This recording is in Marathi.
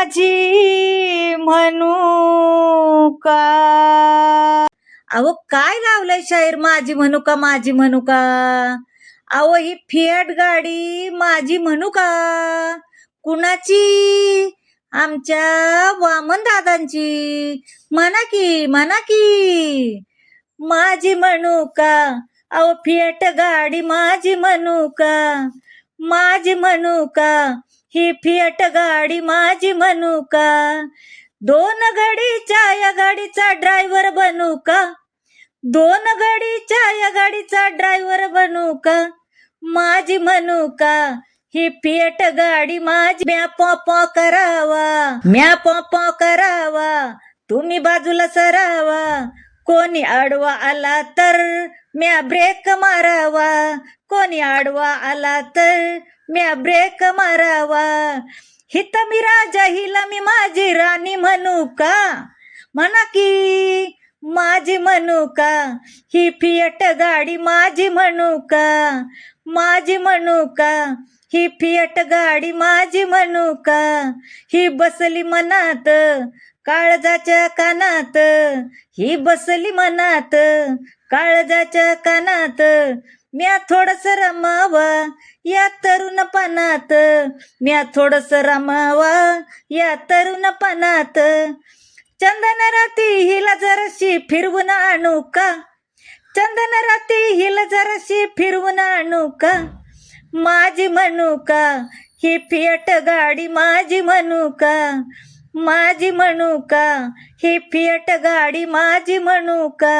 माझी म्हणू का. अहो काय लावलंय शाहीर माझी म्हणू का माझी म्हणू का. अहो ही फियाट गाडी माझी म्हणू का. कुणाची. आमच्या वामन दादांची. म्हणा की म्हणा की. माझी म्हणू का. अहो फियाट गाडी माझी म्हणू का. माझी म्हणू का. ही फियाट गाडी माझी म्हणू का. 2 घडीच्या या गाडीचा ड्रायव्हर बनू का. 2 घडीच्या या गाडीचा ड्रायव्हर बनू का. माझी म्हणू का. ही फियाट गाडी माझी. म्या पॉ करावा. म्या पॉ करावा. तुम्ही बाजूला सरावा. कोणी आडवा आला तर म्या ब्रेक मारावा. कोणी आडवा आला तर म्या ब्रेक मारावा. हित मी राजा हिला मी माझी राणी म्हणू का. म्हणा की. माझी म्हणू का. ही फियाट गाडी माझी म्हणू का. माझी म्हणू का. ही फियाट गाडी माझी म्हणू का. ही बसली मनात काळजाच्या कानात. ही बसली मनात काळजाच्या कानात. म्या थोडस रमावा या तरुणपणात. म्या थोडस रमावा या तरुणपणात. चंदन राती हिला जराशी फिरवून आणू का. चंदन राती हिला जराशी फिरवून आणू का. माझी म्हणू का. ही फियाट गाडी माझी म्हणू का. माझी म्हणू का. ही फियाट गाडी माझी म्हणू का.